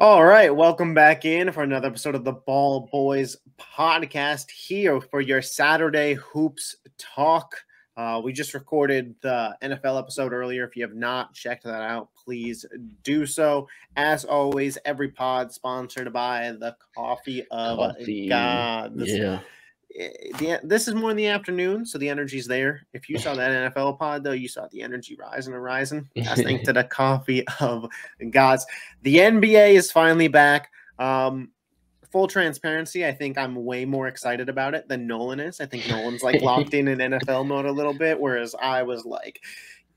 All right, welcome back in for another episode of the Ball Boys podcast here for your Saturday Hoops Talk. We just recorded the NFL episode earlier. If you have not checked that out, please do so. As always, every pod sponsored by the Coffee of Gods. Yeah. This is more in the afternoon, so the energy's there. If you saw that NFL pod, though, you saw the energy rising and rising. That's thanks to the Coffee of Gods. The NBA is finally back. Full transparency, I think I'm way more excited about it than Nolan is. I think Nolan's like locked in NFL mode a little bit, whereas I was like,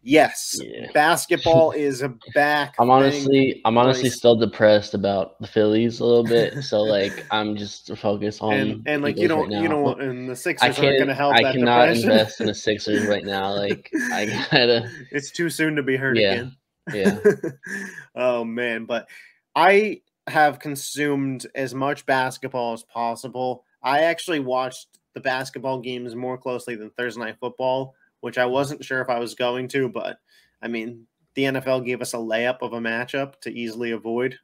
yes, basketball is back. I'm honestly still depressed about the Phillies a little bit. So like I'm just focused on and like you don't and the Sixers aren't going to help. I cannot invest in the Sixers right now. Like I gotta. It's too soon to be hurt again. Yeah. Oh man, but I have consumed as much basketball as possible. I actually watched the basketball games more closely than Thursday Night Football, which I wasn't sure if I was going to, but I mean, the NFL gave us a layup of a matchup to easily avoid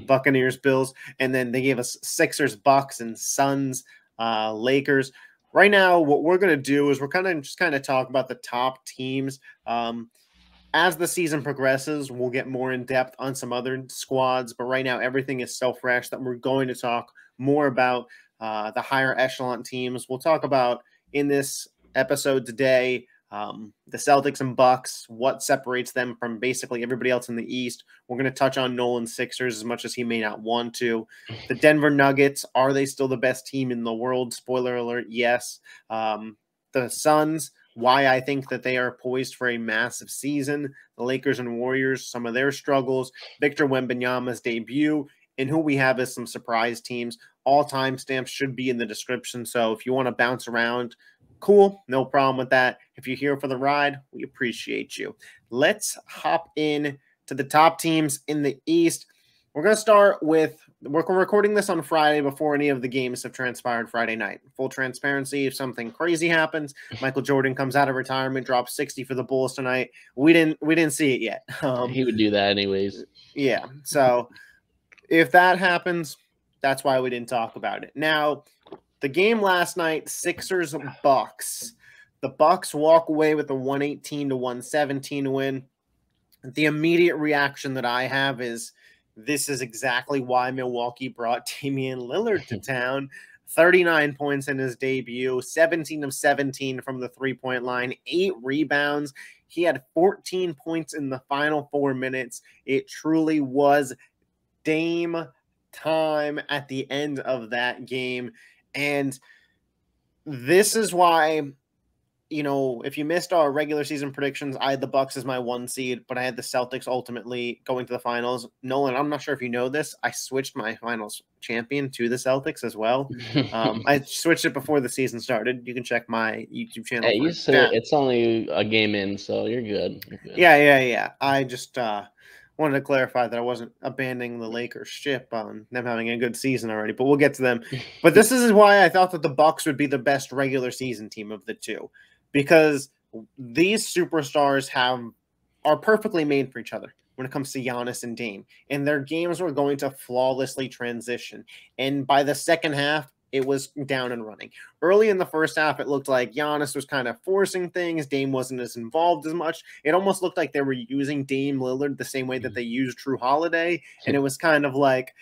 Buccaneers, Bills, and then they gave us Sixers, Bucks, and Suns, Lakers. Right now, what we're going to do is we're kind of talk about the top teams. As the season progresses, we'll get more in depth on some other squads, but right now everything is so fresh that we're going to talk more about the higher echelon teams. We'll talk about in this episode today the Celtics and Bucks, what separates them from basically everybody else in the East. We're going to touch on Nolan Sixers as much as he may not want to. The Denver Nuggets, are they still the best team in the world? Spoiler alert, yes. The Suns, why I think that they are poised for a massive season. The Lakers and Warriors, some of their struggles. Victor Wembanyama's debut, and who we have as some surprise teams. All timestamps should be in the description, so if you want to bounce around, cool, no problem with that. If you're here for the ride, we appreciate you. Let's hop in to the top teams in the East. We're going to start with, we're recording this on Friday before any of the games have transpired Friday night. Full transparency, if something crazy happens, Michael Jordan comes out of retirement, drops 60 for the Bulls tonight. We didn't see it yet. He would do that anyways. Yeah, so if that happens, that's why we didn't talk about it. Now, the game last night, Sixers Bucks. The Bucks walk away with a 118-117 win. The immediate reaction that I have is, this is exactly why Milwaukee brought Damian Lillard to town. 39 points in his debut, 17 of 17 from the three-point line, 8 rebounds. He had 14 points in the final 4 minutes. It truly was Dame time at the end of that game. And this is why, if you missed our regular season predictions, I had the Bucks as my 1 seed, but I had the Celtics ultimately going to the finals. Nolan, I'm not sure if you know this, I switched my finals champion to the Celtics as well. I switched it before the season started. You can check my YouTube channel. Hey, you said it's only a game in, so you're good. Yeah. I just wanted to clarify that I wasn't abandoning the Lakers ship on them having a good season already, but we'll get to them. But this is why I thought that the Bucks would be the best regular season team of the two, because these superstars are perfectly made for each other when it comes to Giannis and Dame, and their games were going to flawlessly transition. And by the second half, it was down and running. Early in the first half, it looked like Giannis was kind of forcing things. Dame wasn't as involved as much. It almost looked like they were using Dame Lillard the same way that they used Drew Holiday. And it was kind of like,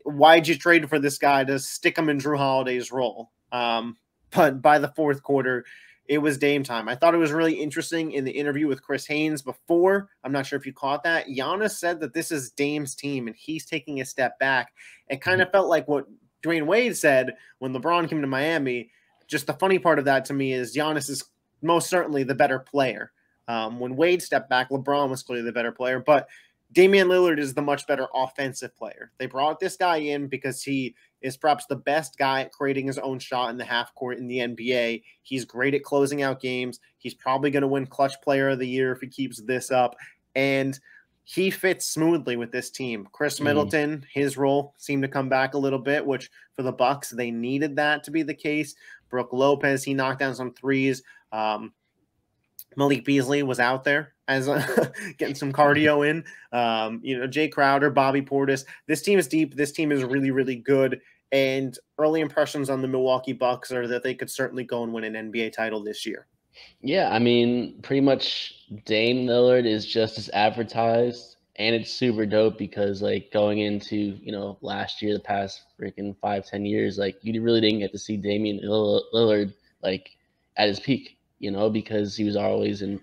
why'd you trade for this guy to stick him in Drew Holiday's role? But by the fourth quarter, it was Dame time. I thought it was really interesting in the interview with Chris Haynes before. I'm not sure if you caught that. Giannis said that this is Dame's team and he's taking a step back. It kind of felt like what Dwayne Wade said when LeBron came to Miami. Just the funny part of that to me is Giannis is most certainly the better player. When Wade stepped back, LeBron was clearly the better player, but Damian Lillard is the much better offensive player. They brought this guy in because he is perhaps the best guy at creating his own shot in the half court in the NBA. He's great at closing out games. He's probably going to win Clutch Player of the Year if he keeps this up. And he fits smoothly with this team. Chris Middleton, his role seemed to come back a little bit, which for the Bucks, they needed that to be the case. Brook Lopez, he knocked down some threes. Malik Beasley was out there. as getting some cardio in. Jay Crowder, Bobby Portis. This team is deep. This team is really, really good. And early impressions on the Milwaukee Bucks are that they could certainly go and win an NBA title this year. Yeah, I mean, pretty much Dame Lillard is just as advertised, and it's super dope because like going into last year, the past freaking 5-10 years, like you really didn't get to see Damian Lillard like at his peak, because he was always in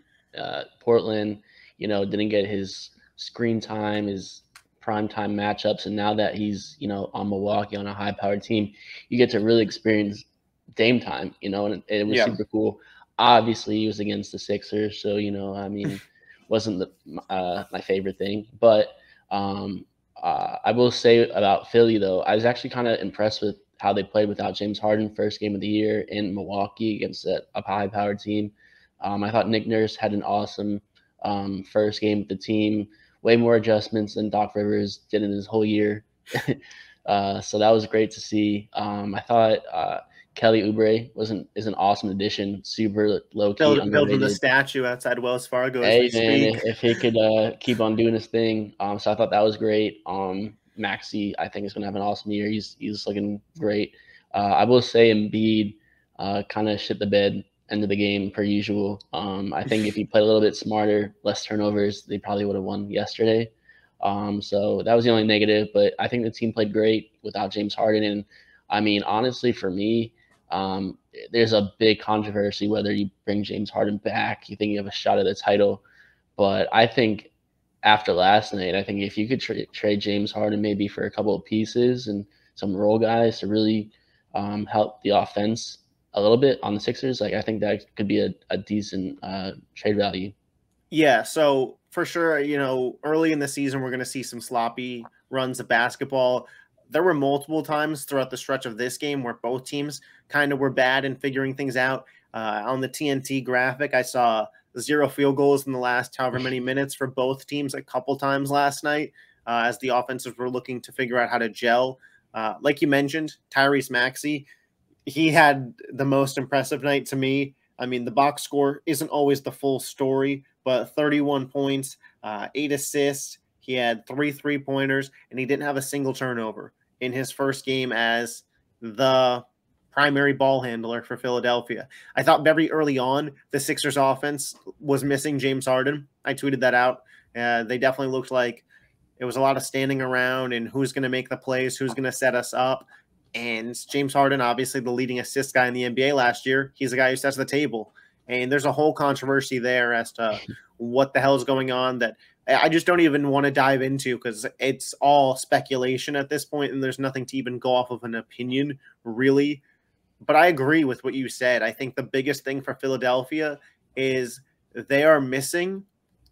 Portland, didn't get his screen time, his prime time matchups, and now that he's on Milwaukee on a high powered team, you get to really experience Dame time, and it was super cool. Obviously, he was against the Sixers, so I mean, wasn't my favorite thing. But I will say about Philly, though, I was actually kind of impressed with how they played without James Harden. First game of the year in Milwaukee against a high-powered team. I thought Nick Nurse had an awesome first game with the team. Way more adjustments than Doc Rivers did in his whole year. So that was great to see. I thought Kelly Oubre is an awesome addition. Super low key, building the statue outside Wells Fargo. Hey man, if he could keep on doing his thing, so I thought that was great. Maxey, I think is going to have an awesome year. He's looking great. I will say Embiid kind of shit the bed end of the game per usual. I think if he played a little bit smarter, less turnovers, they probably would have won yesterday. So that was the only negative, but I think the team played great without James Harden. And I mean, honestly, for me, there's a big controversy whether you bring James Harden back. You think you have a shot at the title, but I think after last night, I think if you could trade James Harden maybe for a couple of pieces and some role guys to really help the offense a little bit on the Sixers, like I think that could be a decent trade value. Yeah, so for sure, early in the season, we're going to see some sloppy runs of basketball. There were multiple times throughout the stretch of this game where both teams kind of were bad in figuring things out. On the TNT graphic, I saw 0 field goals in the last however many minutes for both teams a couple times last night as the offenses were looking to figure out how to gel. Like you mentioned, Tyrese Maxey, he had the most impressive night to me. I mean, the box score isn't always the full story, but 31 points, 8 assists. He had 3 3-pointers, and he didn't have a single turnover in his first game as the primary ball handler for Philadelphia. I thought very early on the Sixers offense was missing James Harden. I tweeted that out. They definitely looked like it was a lot of standing around and who's going to make the plays, who's going to set us up. And James Harden, obviously the leading assist guy in the NBA last year, he's the guy who sets the table. And there's a whole controversy there as to what the hell is going on that I just don't even want to dive into because it's all speculation at this point, and there's nothing to even go off of an opinion, really. But I agree with what you said. I think the biggest thing for Philadelphia is they are missing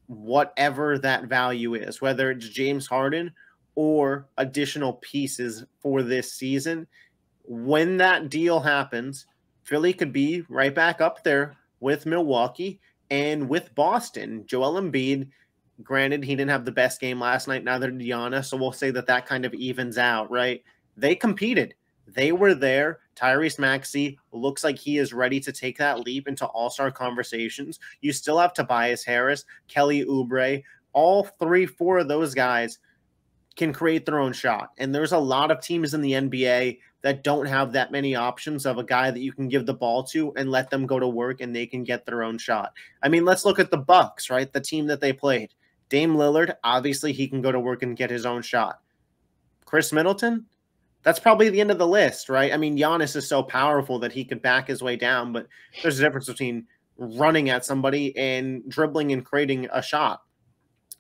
whatever that value is, whether it's James Harden or additional pieces for this season. When that deal happens, Philly could be right back up there with Milwaukee and with Boston. Joel Embiid, granted, he didn't have the best game last night, neither did Giannis, so we'll say that kind of evens out, right? They competed. They were there. Tyrese Maxey looks like he is ready to take that leap into all-star conversations. You still have Tobias Harris, Kelly Oubre. All 3-4 of those guys can create their own shot. And there's a lot of teams in the NBA that don't have that many options of a guy that you can give the ball to and let them go to work and they can get their own shot. I mean, let's look at the Bucks, right? The team that they played. Dame Lillard, obviously he can go to work and get his own shot. Chris Middleton, that's probably the end of the list, right? I mean, Giannis is so powerful that he could back his way down, but there's a difference between running at somebody and dribbling and creating a shot.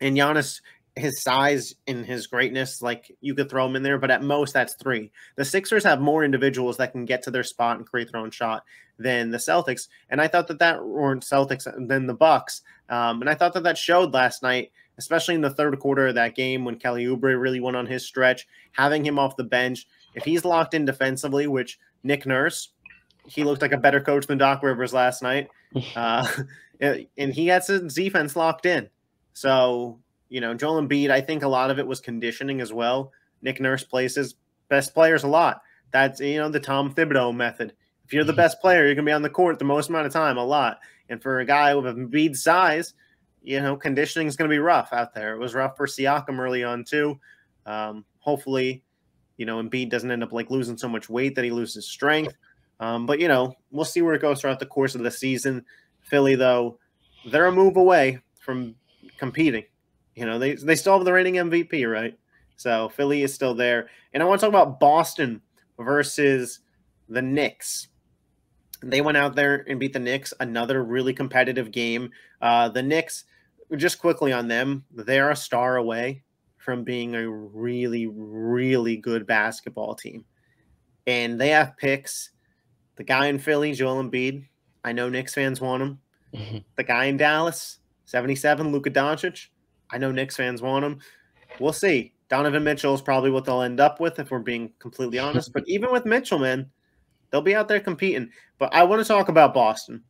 And Giannis, his size and his greatness, like you could throw him in there, but at most that's 3. The Sixers have more individuals that can get to their spot and create their own shot than the Celtics. And I thought that weren't Celtics than the Bucks. And I thought that showed last night, especially in the third quarter of that game when Kelly Oubre really went on his stretch, having him off the bench. If he's locked in defensively, which Nick Nurse, he looked like a better coach than Doc Rivers last night. And he had his defense locked in. So, Joel Embiid, I think a lot of it was conditioning as well. Nick Nurse plays his best players a lot. That's, the Tom Thibodeau method. If you're the best player, you're going to be on the court the most amount of time, a lot. And for a guy with Embiid's size, conditioning is going to be rough out there. It was rough for Siakam early on too. Hopefully, Embiid doesn't end up like losing so much weight that he loses strength. But we'll see where it goes throughout the course of the season. Philly, though, they're a move away from competing. They still have the reigning MVP, right? So Philly is still there. And I want to talk about Boston versus the Knicks. They went out there and beat the Knicks, another really competitive game. The Knicks, just quickly on them, they're a star away from being a really, really good basketball team. And they have picks. The guy in Philly, Joel Embiid, I know Knicks fans want him. The guy in Dallas, 77, Luka Doncic, I know Knicks fans want him. We'll see. Donovan Mitchell is probably what they'll end up with if we're being completely honest. But even with Mitchell, man, they'll be out there competing. But I want to talk about Boston.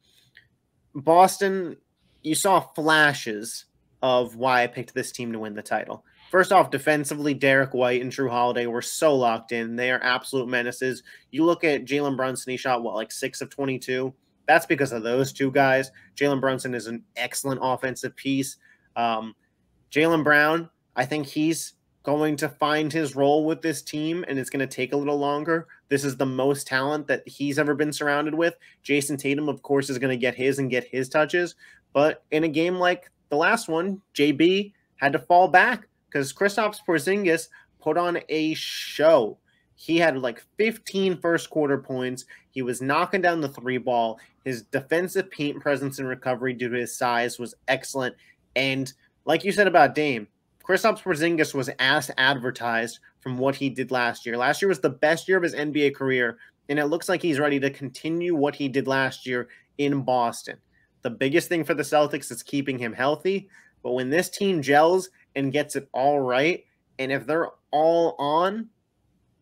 Boston, you saw flashes of why I picked this team to win the title. First off, defensively, Derek White and Drew Holiday were so locked in. They are absolute menaces. You look at Jalen Brunson, he shot, like 6 of 22? That's because of those two guys. Jalen Brunson is an excellent offensive piece. Jaylen Brown, I think he's going to find his role with this team, and it's going to take a little longer. This is the most talent that he's ever been surrounded with. Jason Tatum, of course, is going to get his touches. But in a game like the last one, JB had to fall back because Kristaps Porzingis put on a show. He had like 15 first quarter points. He was knocking down the three ball. His defensive paint presence and recovery due to his size was excellent. And like you said about Dame, Kristaps Porzingis was as advertised from what he did last year. Last year was the best year of his NBA career, and it looks like he's ready to continue what he did last year in Boston. The biggest thing for the Celtics is keeping him healthy, but when this team gels and gets it all right, and if they're all on,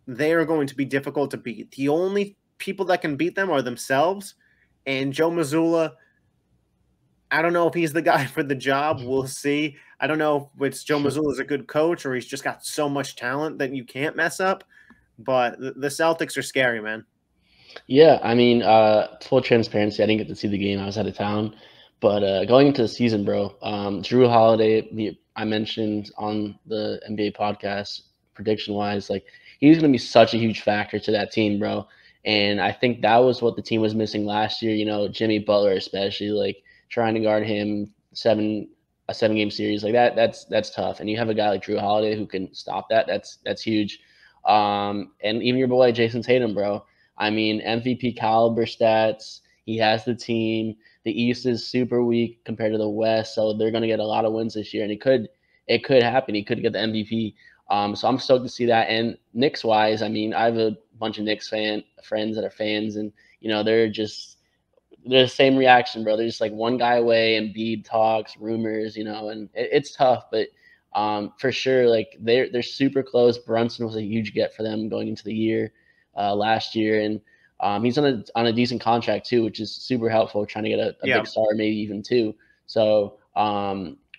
they are going to be difficult to beat. The only people that can beat them are themselves, and Joe Mazzulla, I don't know if he's the guy for the job. We'll see. I don't know if it's Joe Mazzulla is a good coach or he's just got so much talent that you can't mess up. But the Celtics are scary, man. Yeah, I mean, full transparency, I didn't get to see the game. I was out of town. But going into the season, bro, Drew Holiday, I mentioned on the NBA podcast, prediction-wise, like he's going to be such a huge factor to that team, bro. And I think that was what the team was missing last year. Jimmy Butler especially, like trying to guard him a 7-game series like that. That's tough. And you have a guy like Drew Holiday who can stop that. That's huge. And even your boy Jason Tatum, bro. I mean, MVP caliber stats. He has the team. The East is super weak compared to the West, so they're going to get a lot of wins this year, and it could happen. He could get the MVP. So I'm stoked to see that. And Knicks wise, I mean, I have a bunch of Knicks friends that are fans, and they're the same reaction, bro. They're just like one guy away, and Embiid talks, rumors, and it's tough, but for sure, like they're super close. Brunson was a huge get for them going into the year last year, and he's on a decent contract too, which is super helpful. Trying to get a big star, maybe even two. So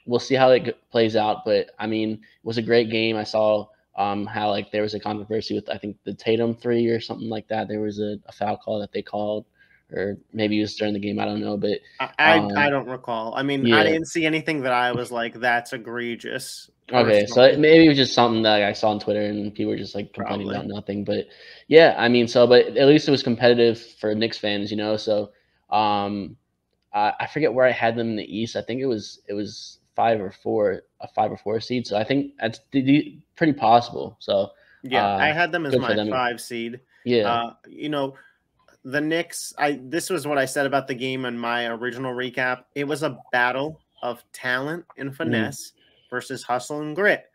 we'll see how it plays out. But I mean, it was a great game. I saw how like there was a controversy with I think the Tatum 3 or something like that. There was a foul call that they called, or maybe it was during the game. I don't know, but I don't recall. I mean, I didn't see anything that I was like, that's egregious. Okay, so maybe it was just something that I saw on Twitter and people were just like complaining about nothing. But yeah, I mean, but at least it was competitive for Knicks fans, So I forget where I had them in the East. I think it was 5 or 4, a 5 or 4 seed. So I think that's pretty possible. So yeah, I had them as my 5 seed. Yeah, the Knicks. This was what I said about the game in my original recap. It was a battle of talent and finesse versus hustle and grit.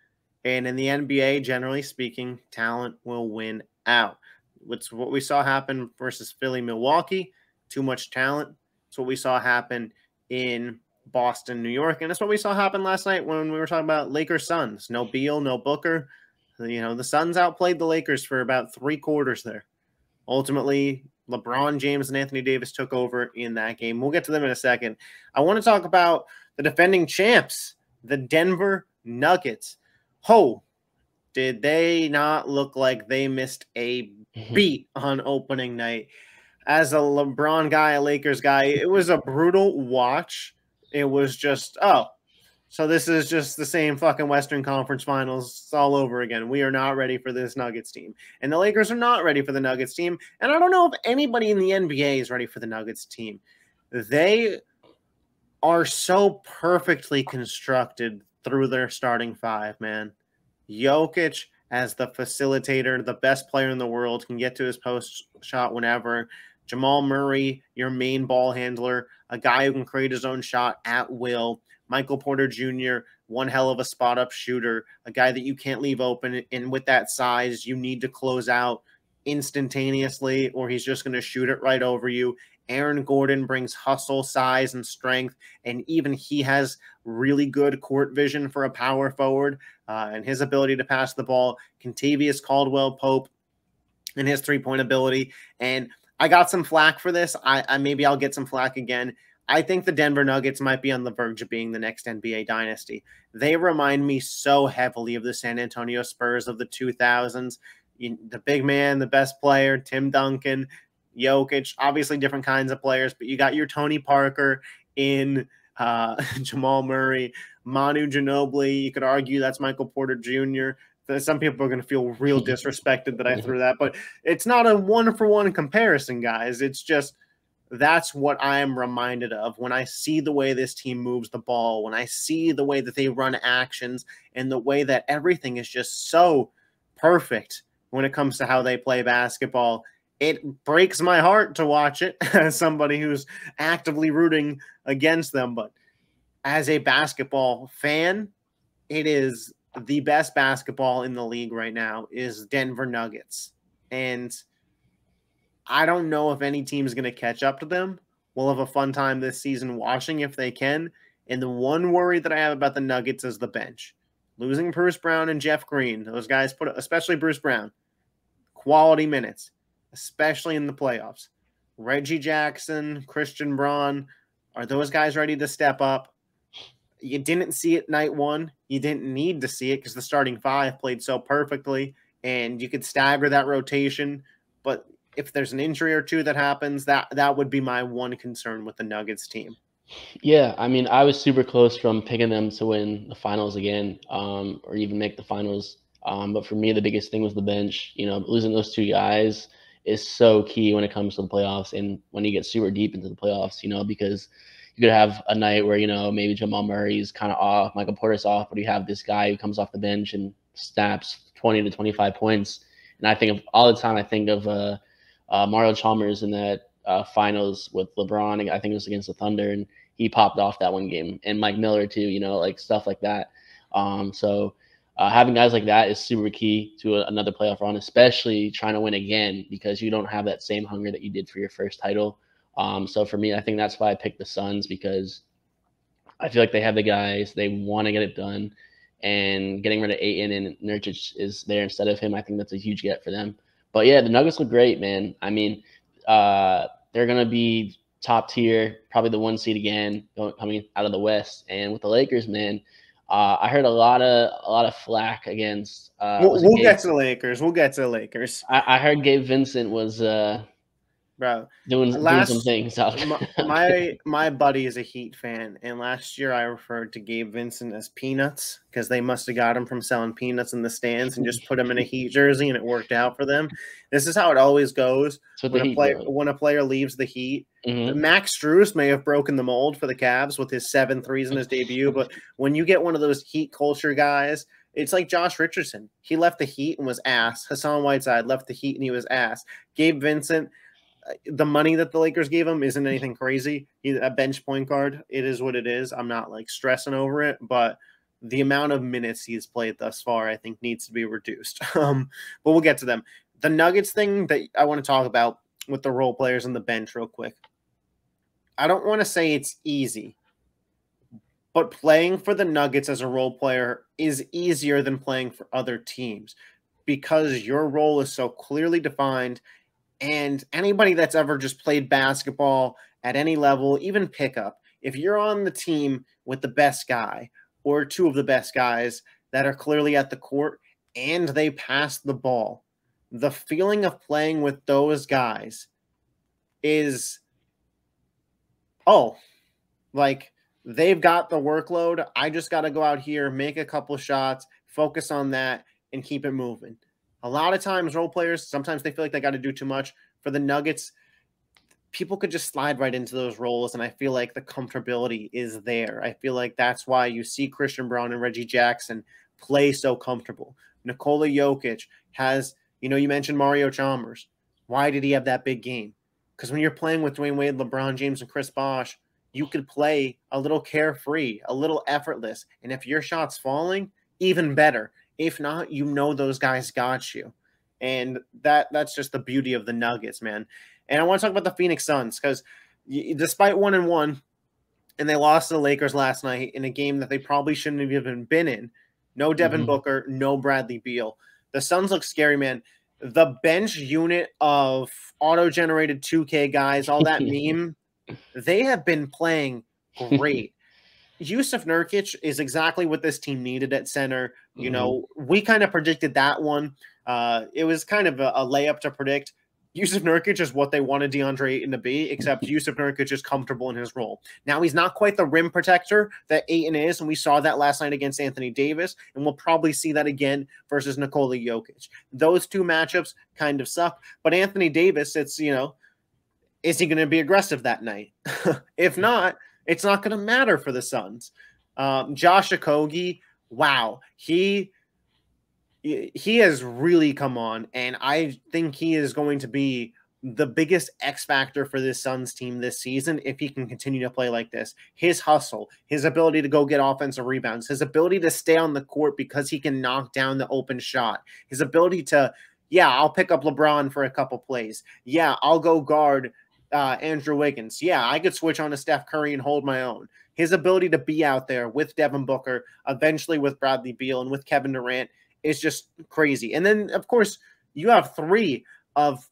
And in the NBA, generally speaking, talent will win out. It's what we saw happen versus Philly, Milwaukee. Too much talent. It's what we saw happen in Boston, New York. And that's what we saw happen last night when we were talking about Lakers Suns. No Beal, no Booker. The Suns outplayed the Lakers for about 3 quarters there. Ultimately, LeBron James and Anthony Davis took over in that game. We'll get to them in a second. I want to talk about the defending champs, the Denver Nuggets. Did they not look like they missed a beat on opening night? As a LeBron guy, a Lakers guy, it was a brutal watch. It was just, So this is just the same fucking Western Conference Finals all over again. We are not ready for this Nuggets team. And the Lakers are not ready for the Nuggets team. And I don't know if anybody in the NBA is ready for the Nuggets team. They are so perfectly constructed through their starting five, man. Jokic as the facilitator, the best player in the world, can get to his post shot whenever. Jamal Murray, your main ball handler, a guy who can create his own shot at will. Michael Porter Jr., one hell of a spot up shooter, a guy that you can't leave open. And with that size, you need to close out instantaneously, or he's just going to shoot it right over you. Aaron Gordon brings hustle, size, and strength, and even he has really good court vision for a power forward, and his ability to pass the ball. Kentavious Caldwell-Pope and his three-point ability. And I got some flack for this. I maybe I'll get some flack again. I think the Denver Nuggets might be on the verge of being the next NBA dynasty. They remind me so heavily of the San Antonio Spurs of the 2000s. The big man, the best player, Tim Duncan, Jokic, obviously different kinds of players, but you got your Tony Parker in Jamal Murray, Manu Ginobili. You could argue that's Michael Porter Jr. Some people are going to feel real disrespected that I threw that, but it's not a one-for-one comparison, guys. It's just that's what I am reminded of when I see the way this team moves the ball, when I see the way that they run actions, and the way that everything is just so perfect when it comes to how they play basketball. It breaks my heart to watch it as somebody who's actively rooting against them. But as a basketball fan, it is the best basketball in the league right now is Denver Nuggets. And I don't know if any team is going to catch up to them. We'll have a fun time this season watching if they can. And the one worry that I have about the Nuggets is the bench. Losing Bruce Brown and Jeff Green, those guys especially Bruce Brown, quality minutes, especially in the playoffs. Reggie Jackson, Christian Braun, are those guys ready to step up? You didn't see it night one. You didn't need to see it because the starting five played so perfectly, and you could stagger that rotation. But if there's an injury or two that happens, that would be my one concern with the Nuggets team. Yeah, I mean, I was super close from picking them to win the finals again, or even make the finals. But for me, the biggest thing was the bench. You know, losing those two guys is so key when it comes to the playoffs and when you get super deep into the playoffs, you know, because you could have a night where, you know, maybe Jamal Murray's kind of off, Michael Porter's off, but you have this guy who comes off the bench and snaps 20 to 25 points. And I think of all the time, I think of Mario Chalmers in that finals with LeBron. I think it was against the Thunder, and he popped off that one game. And Mike Miller too, you know, like stuff like that. So having guys like that is super key to another playoff run, especially trying to win again because you don't have that same hunger that you did for your first title. So for me, I think that's why I picked the Suns, because I feel like they have the guys, they want to get it done, and getting rid of Ayton and Nurkic is there instead of him. I think that's a huge get for them. But yeah, the Nuggets look great, man. I mean, they're gonna be top tier, probably the 1 seed again, coming out of the West. And with the Lakers, man, I heard a lot of flack against. We'll get to the Lakers. We'll get to the Lakers. I heard Gabe Vincent was bro, doing some things out there. My buddy is a Heat fan, and last year I referred to Gabe Vincent as peanuts because they must have got him from selling peanuts in the stands and just put him in a Heat jersey, and it worked out for them. This is how it always goes when a player leaves the Heat. Mm-hmm. Max Strus may have broken the mold for the Cavs with his 7 threes in his debut, but when you get one of those Heat culture guys, it's like Josh Richardson. He left the Heat and was ass. Hassan Whiteside left the Heat and he was ass. Gabe Vincent, the money that the Lakers gave him isn't anything crazy. He's a bench point guard. It is what it is. I'm not like stressing over it, but the amount of minutes he's played thus far, I think, needs to be reduced. But we'll get to them. The Nuggets thing that I want to talk about with the role players on the bench real quick. I don't want to say it's easy, but playing for the Nuggets as a role player is easier than playing for other teams because your role is so clearly defined. And anybody that's ever just played basketball at any level, even pickup, if you're on the team with the best guy or two of the best guys that are clearly at the court and they pass the ball, the feeling of playing with those guys is, like they've got the workload. I just got to go out here, make a couple shots, focus on that, and keep it moving. A lot of times, role players, sometimes they feel like they got to do too much. For the Nuggets, people could just slide right into those roles, and I feel like the comfortability is there. I feel like that's why you see Christian Braun and Reggie Jackson play so comfortable. Nikola Jokic has, you mentioned Mario Chalmers. Why did he have that big game? Because when you're playing with Dwayne Wade, LeBron James, and Chris Bosh, you could play a little carefree, a little effortless. And if your shot's falling, even better. If not, those guys got you. And that's just the beauty of the Nuggets, man. And I want to talk about the Phoenix Suns because despite 1-1, and they lost to the Lakers last night in a game that they probably shouldn't have even been in. No Devin Booker, no Bradley Beal. The Suns look scary, man. The bench unit of auto-generated 2K guys, all that meme, they have been playing great. Yusuf Nurkic is exactly what this team needed at center. We kind of predicted that one. It was kind of a layup to predict. Yusuf Nurkic is what they wanted DeAndre Ayton to be, except Yusuf Nurkic is comfortable in his role. Now, he's not quite the rim protector that Ayton is, and we saw that last night against Anthony Davis, and we'll probably see that again versus Nikola Jokic. Those two matchups kind of suck, but Anthony Davis, is he going to be aggressive that night? If not, it's not going to matter for the Suns. Josh Okogie, wow, he has really come on, and I think he is going to be the biggest X factor for this Suns team this season if he can continue to play like this. His hustle, his ability to go get offensive rebounds, his ability to stay on the court because he can knock down the open shot, his ability to, I'll pick up LeBron for a couple plays. I'll go guard Andrew Wiggins. I could switch on to Steph Curry and hold my own. His ability to be out there with Devin Booker, eventually with Bradley Beal and with Kevin Durant, is just crazy. And then, of course, you have three of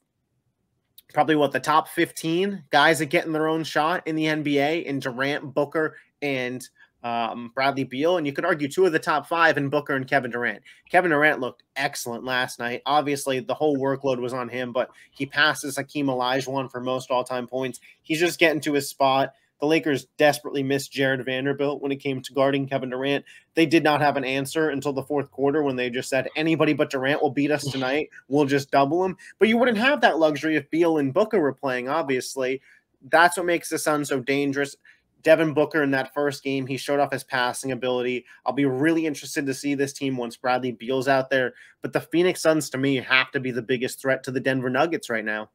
probably the top 15 guys that get in their own shot in the NBA in Durant, Booker, and Bradley Beal. And you could argue two of the top 5 in Booker and Kevin Durant. Kevin Durant looked excellent last night. Obviously, the whole workload was on him, but he passes Hakeem Olajuwon for most all-time points. He's just getting to his spot. The Lakers desperately missed Jared Vanderbilt when it came to guarding Kevin Durant. They did not have an answer until the fourth quarter when they just said, anybody but Durant will beat us tonight. We'll just double him. But you wouldn't have that luxury if Beal and Booker were playing, obviously. That's what makes the Suns so dangerous. Devin Booker in that first game, he showed off his passing ability. I'll be really interested to see this team once Bradley Beal's out there. But the Phoenix Suns, to me, have to be the biggest threat to the Denver Nuggets right now.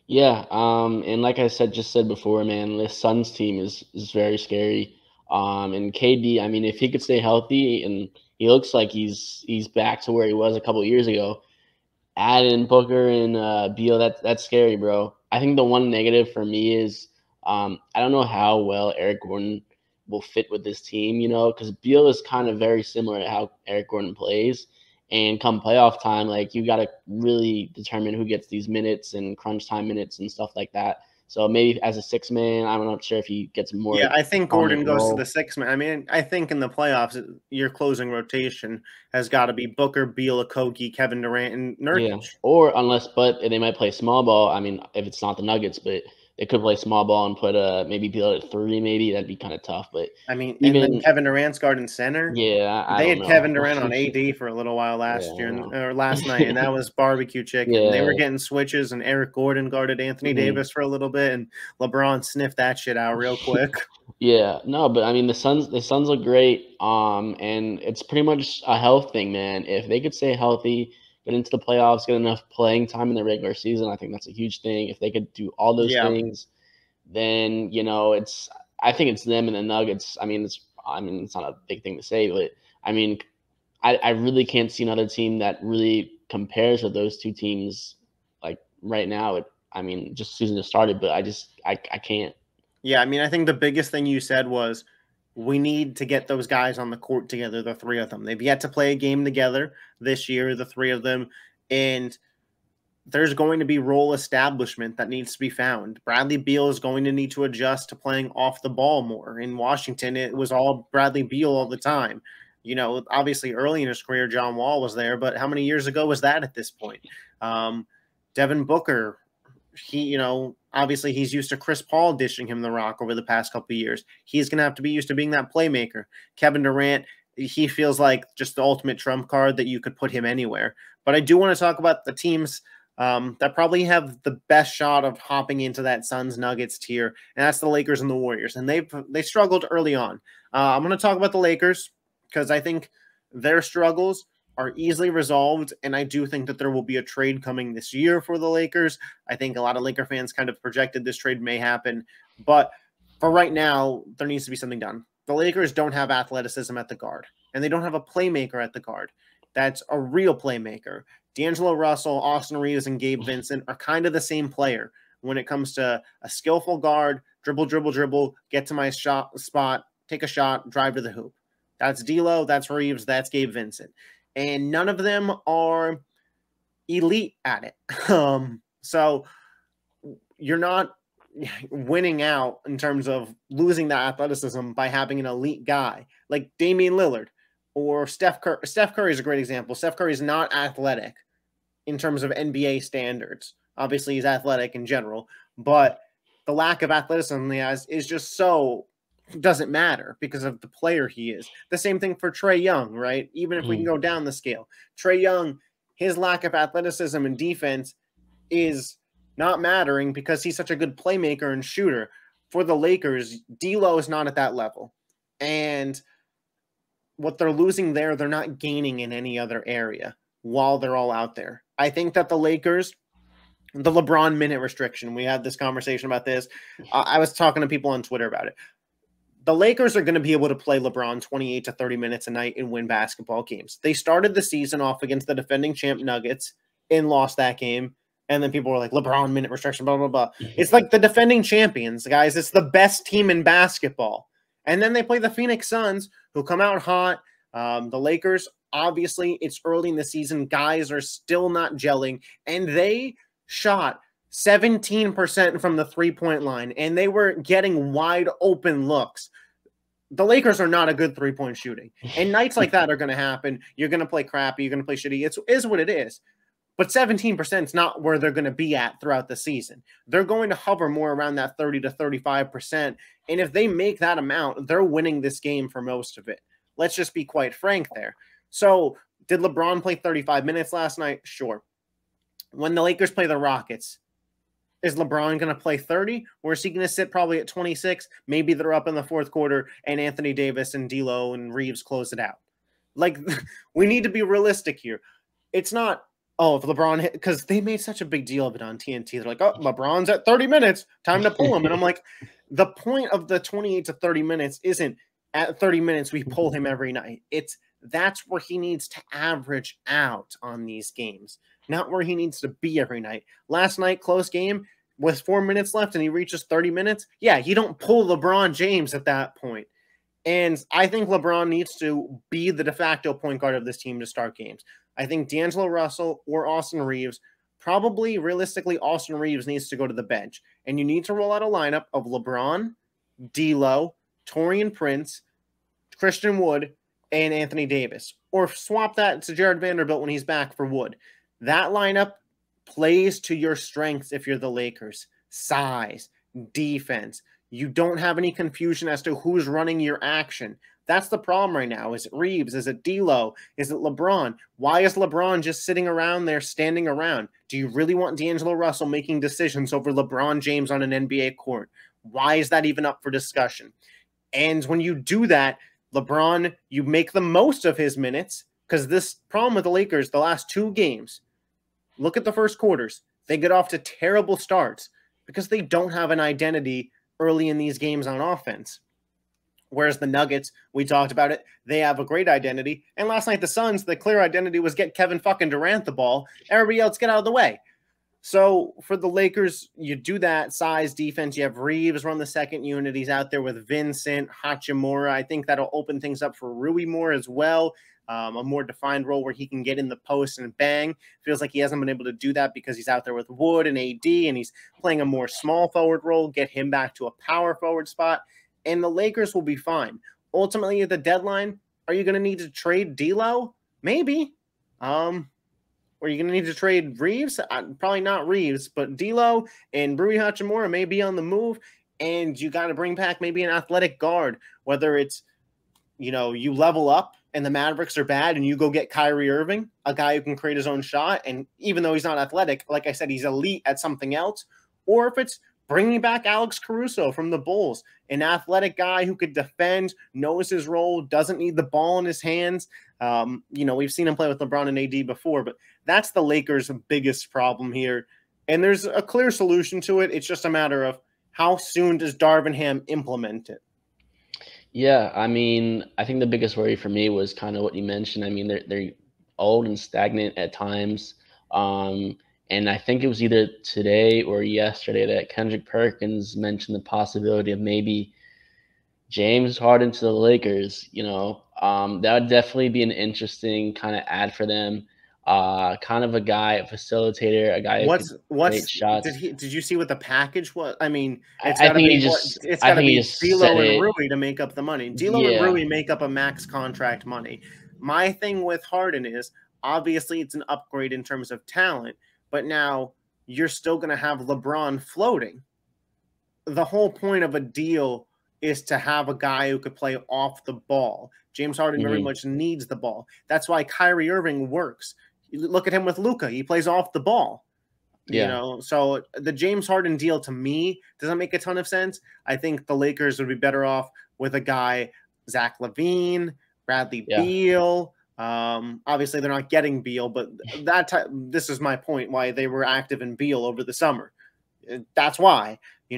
Yeah, and like I said before, man, this Suns team is very scary. And KD, I mean, if he could stay healthy, and he looks like he's back to where he was a couple of years ago, add in Booker and Beal, that's scary, bro. I think the one negative for me is I don't know how well Eric Gordon will fit with this team, because Beal is kind of very similar to how Eric Gordon plays. And come playoff time, like, you got to really determine who gets these minutes and crunch time minutes and stuff like that. So maybe as a 6-man, I'm not sure if he gets more. Yeah, I think Gordon goes to the 6-man. I mean, I think in the playoffs, your closing rotation has got to be Booker, Beal, Okogie, Kevin Durant, and Nurkic. Yeah, or but they might play small ball. I mean, if it's not the Nuggets, but they could play small ball and put maybe Beal at 3. Maybe that'd be kind of tough. But I mean, even and then Kevin Durant's guarding center. Yeah, they had Kevin Durant on AD for a little while last night, and that was barbecue chicken. Yeah. They were getting switches, and Eric Gordon guarded Anthony Davis for a little bit, and LeBron sniffed that shit out real quick. Yeah, no, but I mean, the Suns look great. And it's pretty much a health thing, man. If they could stay healthy, get into the playoffs, get enough playing time in the regular season, I think that's a huge thing. If they could do all those things, then I think it's them and the Nuggets. I mean, it's not a big thing to say, but I mean, I really can't see another team that really compares with those two teams like right now. Just season just started, but I can't. Yeah, I mean, I think the biggest thing you said was we need to get those guys on the court together, the three of them. They've yet to play a game together this year, the three of them, and there's going to be role establishment that needs to be found. Bradley Beal is going to need to adjust to playing off the ball more. In Washington, it was all Bradley Beal all the time. Obviously early in his career, John Wall was there, but how many years ago was that at this point? Devin Booker Obviously he's used to Chris Paul dishing him the rock over the past couple of years. He's going to have to be used to being that playmaker. Kevin Durant, he feels like just the ultimate trump card that you could put him anywhere. But I do want to talk about the teams that probably have the best shot of hopping into that Suns Nuggets tier, and that's the Lakers and the Warriors. And they struggled early on. I'm going to talk about the Lakers because I think their struggles are easily resolved, and I do think that there will be a trade coming this year for the Lakers. I think a lot of Laker fans kind of projected this trade may happen, but for right now, there needs to be something done. The Lakers don't have athleticism at the guard, and they don't have a playmaker at the guard. That's a real playmaker. D'Angelo Russell, Austin Reeves, and Gabe Vincent are kind of the same player when it comes to a skillful guard, dribble, get to my shot spot, take a shot, drive to the hoop. That's D'Lo, that's Reeves, that's Gabe Vincent. And none of them are elite at it. So you're not winning out in terms of losing that athleticism by having an elite guy like Damian Lillard or Steph Curry. Steph Curry is a great example. Steph Curry is not athletic in terms of NBA standards. Obviously, he's athletic in general, but the lack of athleticism he has is just so doesn't matter because of the player he is. The same thing for Trae Young, right? Even if we can go down the scale, Trae Young, his lack of athleticism and defense is not mattering because he's such a good playmaker and shooter. For the Lakers, D'Lo is not at that level. And what they're losing there, they're not gaining in any other area while they're all out there. I think that the Lakers, the LeBron minute restriction, we had this conversation about this. I was talking to people on Twitter about it. The Lakers are going to be able to play LeBron 28 to 30 minutes a night and win basketball games. They started the season off against the defending champ Nuggets and lost that game. And then people were like, LeBron minute restriction, blah, blah, blah. It's like the defending champions, guys. It's the best team in basketball. And then they play the Phoenix Suns, who come out hot. The Lakers, obviously, it's early in the season. Guys are still not gelling. And they shot 17% from the three-point line, and they were getting wide open looks. The Lakers are not a good three-point shooting. And nights like that are going to happen. You're going to play crappy. You're going to play shitty. It is what it is. But 17% is not where they're going to be at throughout the season. They're going to hover more around that 30 to 35%. And if they make that amount, they're winning this game for most of it. Let's just be quite frank there. So did LeBron play 35 minutes last night? Sure. When the Lakers play the Rockets, is LeBron going to play 30, or is he going to sit probably at 26? Maybe they're up in the fourth quarter and Anthony Davis and D'Lo and Reeves close it out. Like, we need to be realistic here. It's not, if LeBron hit, because they made such a big deal of it on TNT. They're like, LeBron's at 30 minutes. Time to pull him. And I'm like, the point of the 28 to 30 minutes isn't at 30 minutes we pull him every night. That's where he needs to average out on these games, not where he needs to be every night. Last night, close game, with 4 minutes left and he reaches 30 minutes. Yeah, you don't pull LeBron James at that point. And I think LeBron needs to be the de facto point guard of this team to start games. I think D'Angelo Russell or Austin Reeves, probably realistically, Austin Reeves needs to go to the bench. And you need to roll out a lineup of LeBron, D'Lo, Taurean Prince, Christian Wood, and Anthony Davis. Or swap that to Jared Vanderbilt when he's back for Wood. That lineup plays to your strengths if you're the Lakers. Size, defense. You don't have any confusion as to who's running your action. That's the problem right now. Is it Reeves? Is it D'Lo? Is it LeBron? Why is LeBron just sitting around there, standing around? Do you really want D'Angelo Russell making decisions over LeBron James on an NBA court? Why is that even up for discussion? And when you do that, LeBron, you make the most of his minutes, because this problem with the Lakers, the last two games, look at the first quarters. They get off to terrible starts because they don't have an identity early in these games on offense. Whereas the Nuggets, we talked about it, they have a great identity. And last night, the Suns, the clear identity was get Kevin fucking Durant the ball. Everybody else get out of the way. So for the Lakers, you do that size defense. You have Reeves run the second unit. He's out there with Vincent, Hachimura. I think that'll open things up for Rui more as well. A more defined role where he can get in the post and bang. Feels like he hasn't been able to do that because he's out there with Wood and AD, and he's playing a more small forward role. Get him back to a power forward spot, and the Lakers will be fine. Ultimately, at the deadline, are you going to need to trade D'Lo? Maybe. Are you going to need to trade Reeves? Probably not Reeves, but D'Lo and Rui Hachimura may be on the move, and you got to bring back maybe an athletic guard, whether it's, you level up and the Mavericks are bad and you go get Kyrie Irving, a guy who can create his own shot. And even though he's not athletic, like I said, he's elite at something else. Or if it's bringing back Alex Caruso from the Bulls, an athletic guy who could defend, knows his role, doesn't need the ball in his hands. We've seen him play with LeBron and AD before, but that's the Lakers' biggest problem here. And there's a clear solution to it. It's just a matter of how soon does Darvin Ham implement it? Yeah, I mean, I think the biggest worry for me was kind of what you mentioned. I mean, they're old and stagnant at times. And I think it was either today or yesterday that Kendrick Perkins mentioned the possibility of maybe James Harden to the Lakers. That would definitely be an interesting kind of ad for them. Kind of a guy, a facilitator, a guy who could create shots. Did you see what the package was? I mean, I think he just D'Lo said and it. Rui to make up the money. D'Lo and Yeah. Rui make up a max contract money. My thing with Harden is obviously it's an upgrade in terms of talent, but now you're still going to have LeBron floating. The whole point of a deal is to have a guy who could play off the ball. James Harden very much needs the ball. That's why Kyrie Irving works. You look at him with Luka. He plays off the ball. Yeah. So the James Harden deal to me doesn't make a ton of sense. I think the Lakers would be better off with a guy, Zach LaVine, Bradley Beal. Obviously, they're not getting Beal, but this is my point why they were active in Beal over the summer. That's why, I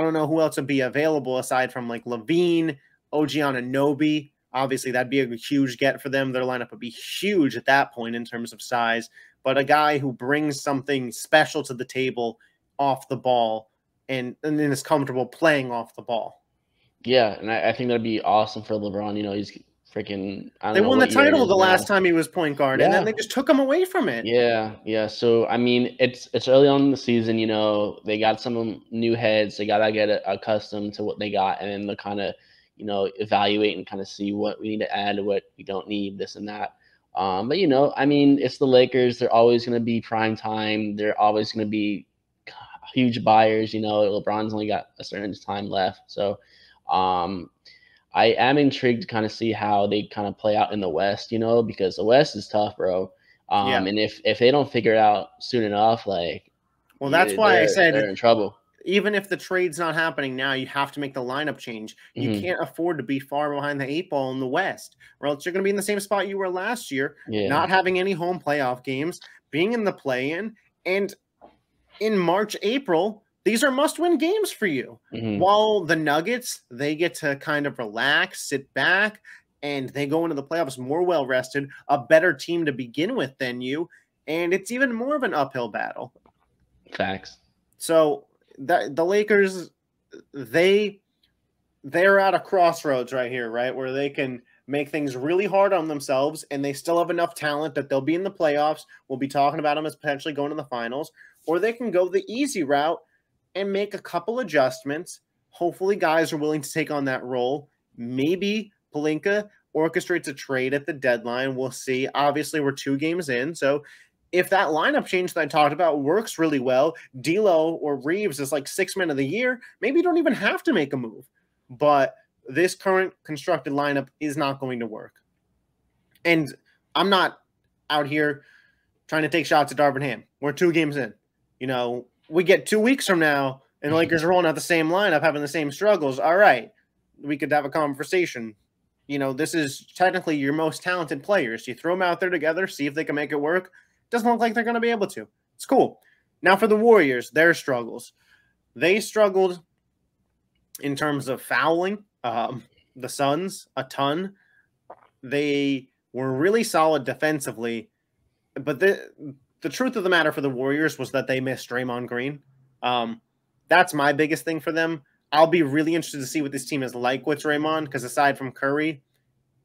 don't know who else would be available aside from like LaVine, OG Anunoby. Obviously, that'd be a huge get for them. Their lineup would be huge at that point in terms of size. But a guy who brings something special to the table off the ball and then is comfortable playing off the ball. Yeah, and I think that'd be awesome for LeBron. He's freaking. I don't They know won the what year it title is the now. last time he was point guard, and then they just took him away from it. Yeah. So I mean, it's early on in the season. They got some new heads. They gotta get accustomed to what they got, and then they'll kind of, evaluate and kind of see what we need to add, what we don't need, this and that. But I mean, it's the Lakers. They're always going to be prime time. They're always going to be huge buyers. LeBron's only got a certain time left, so I am intrigued to kind of see how they kind of play out in the West. Because the West is tough, bro. And if they don't figure it out soon enough, that's why I said they're in trouble. Even if the trade's not happening now, you have to make the lineup change. You can't afford to be far behind the 8 ball in the West, or else you're going to be in the same spot you were last year, not having any home playoff games, being in the play-in, and in March, April, these are must-win games for you. While the Nuggets, they get to kind of relax, sit back, and they go into the playoffs more well-rested, a better team to begin with than you, and it's even more of an uphill battle. Facts. So the Lakers, they're at a crossroads right here, right, where they can make things really hard on themselves, and they still have enough talent that they'll be in the playoffs. We'll be talking about them as potentially going to the finals, or they can go the easy route and make a couple adjustments. Hopefully guys are willing to take on that role. Maybe Pelinka orchestrates a trade at the deadline. We'll see. Obviously, we're 2 games in, so if that lineup change that I talked about works really well, D'Lo or Reeves is like 6 men of the year, maybe you don't even have to make a move. But this current constructed lineup is not going to work. And I'm not out here trying to take shots at Darvin Ham. We're 2 games in. We get 2 weeks from now, and the Lakers are rolling out the same lineup, having the same struggles. All right, we could have a conversation. This is technically your most talented players. You throw them out there together, see if they can make it work. Doesn't look like they're going to be able to. It's cool. Now for the Warriors, their struggles. They struggled in terms of fouling. The Suns, a ton. They were really solid defensively. But the truth of the matter for the Warriors was that they missed Draymond Green. That's my biggest thing for them. I'll be really interested to see what this team is like with Draymond, because aside from Curry,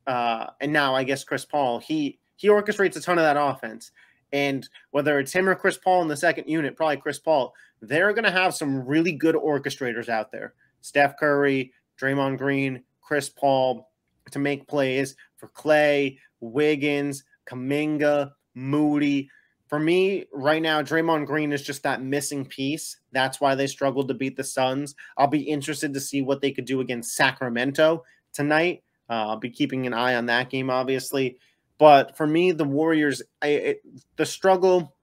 and now I guess Chris Paul, he orchestrates a ton of that offense. And whether it's him or Chris Paul in the second unit, probably Chris Paul, they're going to have some really good orchestrators out there. Steph Curry, Draymond Green, Chris Paul to make plays for Clay, Wiggins, Kuminga, moody. For me, right now, Draymond Green is just that missing piece. That's why they struggled to beat the Suns. I'll be interested to see what they could do against Sacramento tonight. I'll be keeping an eye on that game, obviously. But for me, the Warriors, the struggle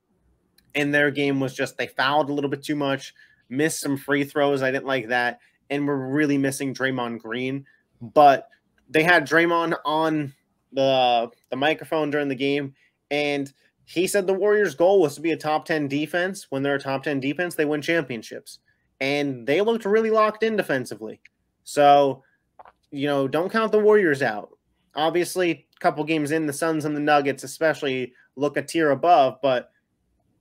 in their game was just they fouled a little bit too much, missed some free throws. I didn't like that. And we're really missing Draymond Green. But they had Draymond on the microphone during the game, and he said the Warriors' goal was to be a top 10 defense. When they're a top 10 defense, they win championships. And they looked really locked in defensively. So, don't count the Warriors out. Obviously, a couple games in, the Suns and the Nuggets especially look a tier above, but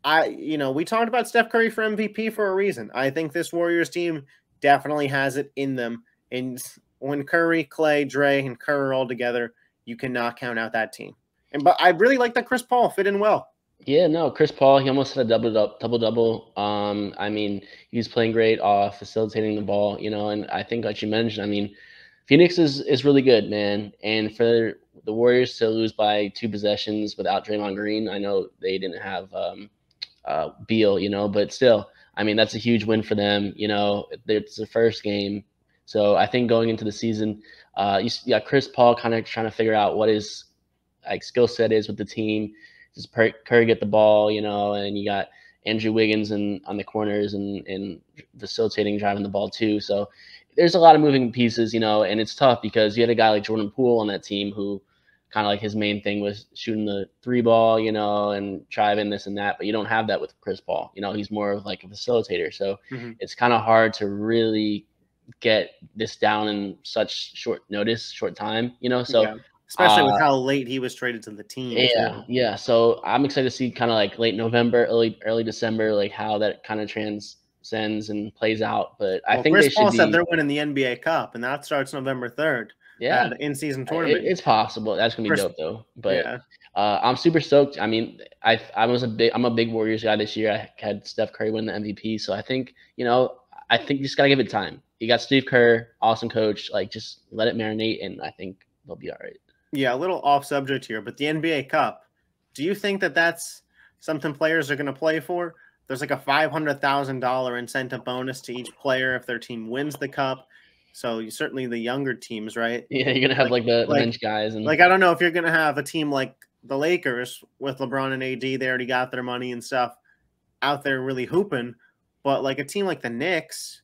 we talked about Steph Curry for MVP for a reason. I think this Warriors team definitely has it in them. And when Curry, Clay, Dre, and Kerr are all together, you cannot count out that team. But I really like that Chris Paul fit in well. Yeah, no, Chris Paul, he almost had a double-double. I mean, he's playing great, facilitating the ball, and I think, like you mentioned, I mean, Phoenix is really good, man. And for the Warriors to lose by 2 possessions without Draymond Green, I know they didn't have Beal, but still, I mean, that's a huge win for them. It's the first game. So I think going into the season, you got Chris Paul kind of trying to figure out what his skill set is with the team. Does Curry get the ball, and you got Andrew Wiggins on the corners and facilitating, driving the ball too. So there's a lot of moving pieces, and it's tough because you had a guy like Jordan Poole on that team who kind of like his main thing was shooting the 3 ball, and driving this and that, but you don't have that with Chris Paul. He's more of like a facilitator. So it's kind of hard to really get this down in such short time, so yeah. Especially with how late he was traded to the team. Yeah. So I'm excited to see kind of like late November, early December, like how that kind of transcends and plays out. But I think Chris Paul said they're winning the NBA Cup, and that starts November 3rd. Yeah, in-season tournament. It's possible. That's gonna be dope though. But I'm super stoked. I mean, I'm a big Warriors guy this year. I had Steph Curry win the MVP, so I think I think you just gotta give it time. You got Steve Kerr, awesome coach. Like, just let it marinate, and I think they'll be all right. Yeah, a little off subject here, but the NBA Cup, do you think that that's something players are going to play for? There's like a $500,000 incentive bonus to each player if their team wins the cup. So certainly the younger teams, right? Yeah, you're going to have like the bench guys. And I don't know if you're going to have a team like the Lakers with LeBron and AD. They already got their money and stuff out there really hooping. But like a team like the Knicks,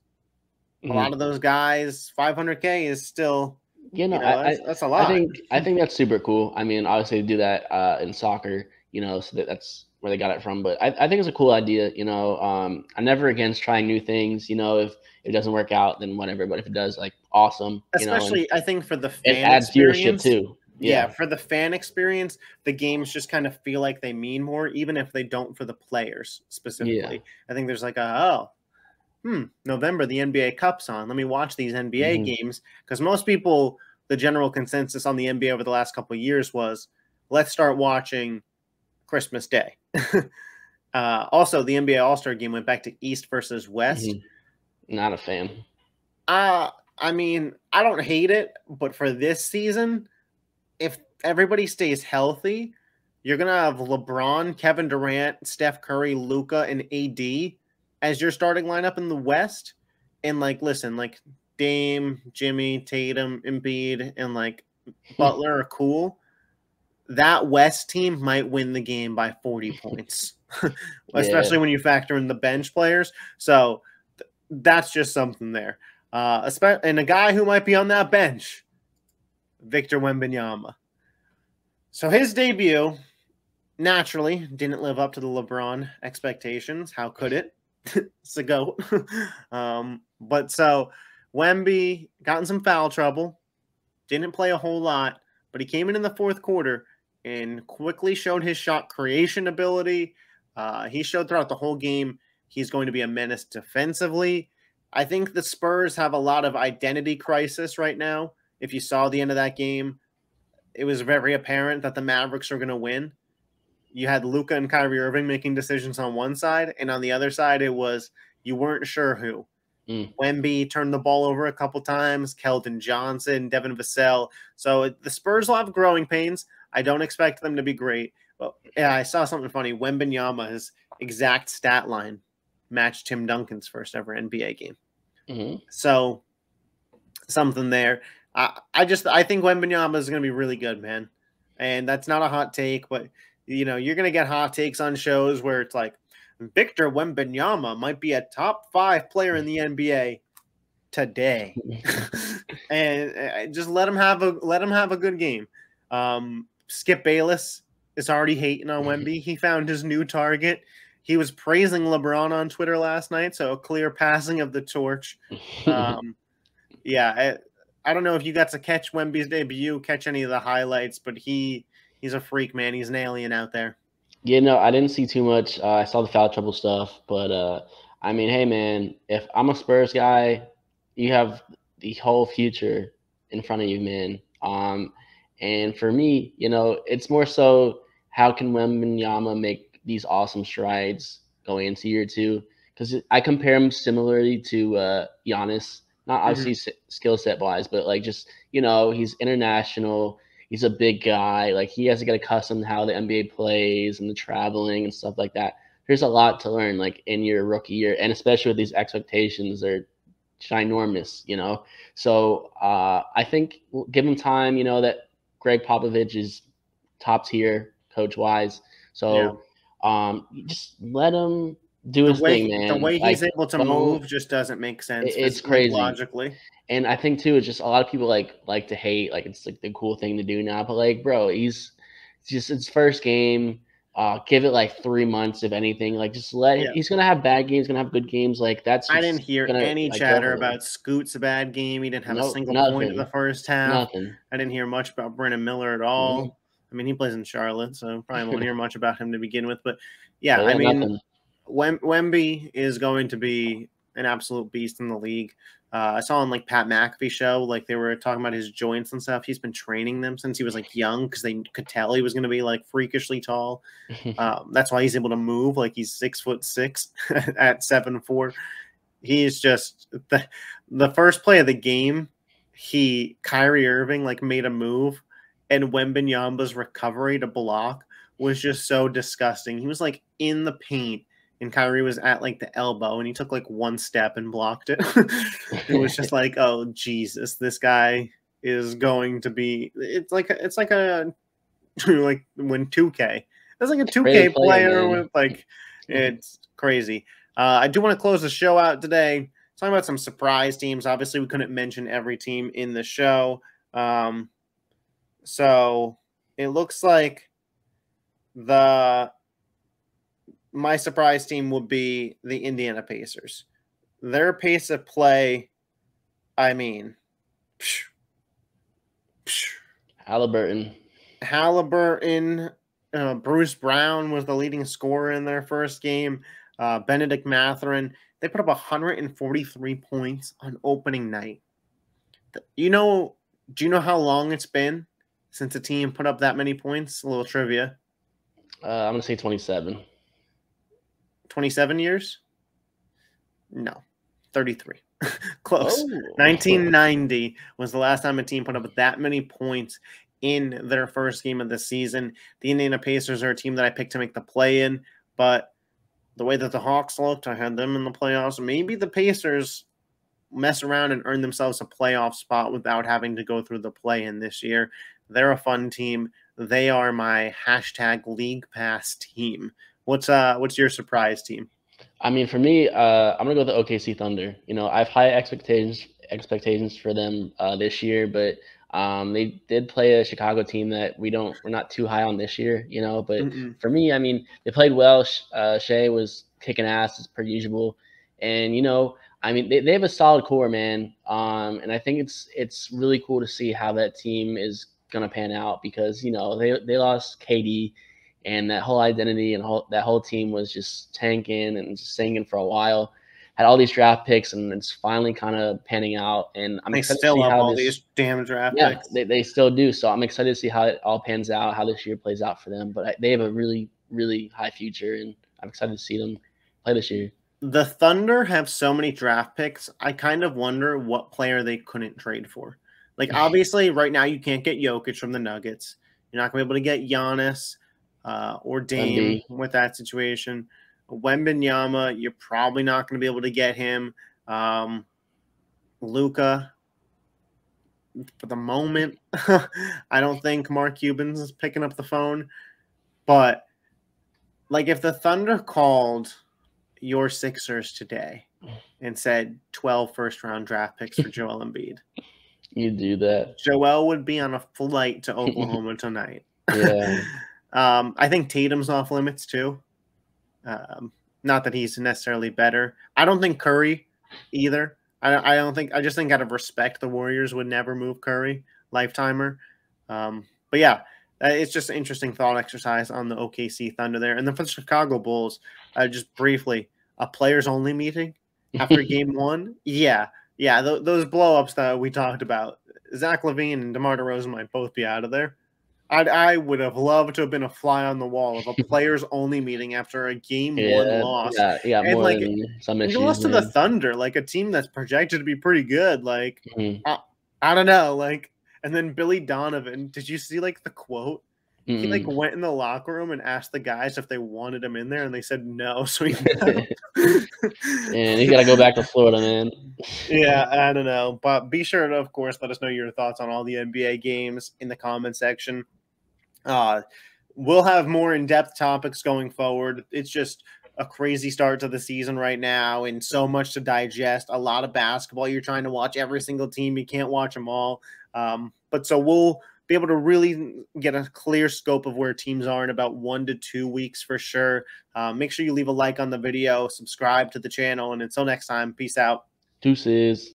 a lot of those guys, $500K is still – that's a lot. I think that's super cool. I mean, obviously, they do that in soccer, so that's where they got it from. But I think it's a cool idea. I'm never against trying new things. If it doesn't work out, then whatever. But if it does, like, awesome. Especially, I think for the fan it adds viewership too. Yeah, for the fan experience, the games just kind of feel like they mean more, even if they don't for the players specifically. Yeah. I think there's like November, the NBA Cup's on. Let me watch these NBA games. Because most people, the general consensus on the NBA over the last couple of years was, let's start watching Christmas Day. Also, the NBA All-Star game went back to East versus West. Not a fan. I mean, I don't hate it, but for this season, if everybody stays healthy, you're going to have LeBron, Kevin Durant, Steph Curry, Luka, and AD as your starting lineup in the West. And listen, Dame, Jimmy, Tatum, Embiid, and Butler are cool. That West team might win the game by 40 points, especially when you factor in the bench players. So that's just something there. And a guy who might be on that bench, Victor Wembanyama. So his debut naturally didn't live up to the LeBron expectations. How could it? It's a goat. But so Wemby got in some foul trouble, didn't play a whole lot, but he came in the fourth quarter and quickly showed his shot creation ability. He showed throughout the whole game he's going to be a menace defensively. I think the Spurs have a lot of identity crisis right now. If you saw the end of that game, it was very apparent that the Mavericks are going to win. You had Luka and Kyrie Irving making decisions on one side, and on the other side, it was you weren't sure who. Wemby turned the ball over a couple times, Keldon Johnson, Devin Vassell. So the Spurs will have growing pains. I don't expect them to be great, Well, yeah, I saw something funny. Wembanyama's exact stat line matched Tim Duncan's first ever NBA game. Mm-hmm. So something there. I think Wembanyama is going to be really good, man. And that's not a hot take, but you're going to get hot takes on shows where it's like Victor Wembanyama might be a top 5 player in the NBA today. And just let him have a good game. Skip Bayless is already hating on Wemby. He found his new target. He was praising LeBron on Twitter last night, so a clear passing of the torch. Yeah, I don't know if you got to catch Wemby's debut, catch any of the highlights, but he's a freak, man. He's an alien out there. Yeah, no, I didn't see too much. I saw the foul trouble stuff, but I mean, hey, man, if I'm a Spurs guy, you have the whole future in front of you, man. And for me, it's more so how can Wembanyama make these awesome strides going into year 2? Because I compare him similarly to Giannis, not obviously skill set wise, but like just he's international. He's a big guy. Like he has to get accustomed to how the NBA plays and the traveling and stuff like that. There's a lot to learn, like in your rookie year, and especially with these expectations, they're ginormous. So I think give him time. That Greg Popovich is top tier coach wise. So just let him do his thing, man. The way like, he's able to move just doesn't make sense. It's crazy, logically. And I think too, it's just a lot of people like to hate, like it's like the cool thing to do now. But like, bro, it's his first game. Give it like 3 months, if anything. Like, just he's gonna have bad games, gonna have good games. Like that's. I didn't hear any chatter about Scoot's a bad game. He didn't have a single point in the first half. Nothing. I didn't hear much about Brennan Miller at all. Mm-hmm. I mean, he plays in Charlotte, so probably won't hear much about him to begin with. But yeah, I mean, Wemby is going to be an absolute beast in the league. I saw on like Pat McAfee show, like they were talking about his joints and stuff. He's been training them since he was like young because they could tell he was going to be like freakishly tall. That's why he's able to move. Like he's 6'6" at 7'4". He's just the first play of the game. Kyrie Irving like made a move, and Wembanyama's recovery to block was just so disgusting. He was like in the paint. And Kyrie was at like the elbow, and he took like one step and blocked it. It was just like, oh Jesus, this guy is going to be. It's like a like when 2K. That's like a 2K player with like, it's crazy. I do want to close the show out today talking about some surprise teams. Obviously, we couldn't mention every team in the show, so it looks like my surprise team would be the Indiana Pacers. Their pace of play, I mean, Halliburton, Bruce Brown was the leading scorer in their first game. Benedict Mathurin, they put up 143 points on opening night. Do you know how long it's been since a team put up that many points? A little trivia. I'm going to say 27. 27 years? No, 33. Close. 1990 was the last time a team put up that many points in their first game of the season. The Indiana Pacers are a team that I picked to make the play-in, but the way that the Hawks looked, I had them in the playoffs. Maybe the Pacers mess around and earn themselves a playoff spot without having to go through the play-in this year. They're a fun team. They are my #League Pass team. What's your surprise team? I mean, for me, I'm gonna go with the OKC Thunder. I have high expectations for them this year, but they did play a Chicago team that we're not too high on this year. But for me, I mean, they played well. Shea was kicking ass as per usual, and I mean, they have a solid core, man. And I think it's really cool to see how that team is gonna pan out because they lost KD. And that whole identity and that whole team was just tanking and just singing for a while. Had all these draft picks, and it's finally kind of panning out. And I'm excited to see how all these damn draft picks. Yeah, they still do. So I'm excited to see how it all pans out, how this year plays out for them. But they have a really, really high future, and I'm excited to see them play this year. The Thunder have so many draft picks. I kind of wonder what player they couldn't trade for. Like, obviously, right now you can't get Jokic from the Nuggets. You're not going to be able to get Giannis. or Dame Wemby. with that situation. Wembanyama, you're probably not going to be able to get him. Luca, for the moment, I don't think Mark Cuban's is picking up the phone. But like, if the Thunder called your Sixers today and said 12 first-round draft picks for Joel Embiid, You do that. Joel would be on a flight to Oklahoma tonight. Yeah. I think Tatum's off limits too. Not that he's necessarily better. I don't think Curry either. I don't think. I just think out of respect, the Warriors would never move Curry, lifetimer. But yeah, it's just an interesting thought exercise on the OKC Thunder there, and then for the Chicago Bulls, just briefly, a players only meeting after Game 1. Yeah, those blowups that we talked about, Zach LaVine and DeMar DeRozan might both be out of there. I would have loved to have been a fly on the wall of a players only meeting after a Game 1 Yeah, loss. yeah, And more like, than some you issues, lost to the man. Thunder, like a team that's projected to be pretty good. Like, Mhm. I don't know. Like, and then Billy Donovan, did you see like the quote? He like Mm-mm. went in the locker room and asked the guys if they wanted him in there, and they said no. So he left. And he's got to go back to Florida, man. Yeah, I don't know. But be sure to, of course, let us know your thoughts on all the NBA games in the comment section. We'll have more in-depth topics going forward. It's just a crazy start to the season right now and so much to digest. A lot of basketball. You're trying to watch every single team. You can't watch them all. But so we'll be able to really get a clear scope of where teams are in about 1 to 2 weeks for sure. Make sure you leave a like on the video, subscribe to the channel, and until next time, peace out. Deuces.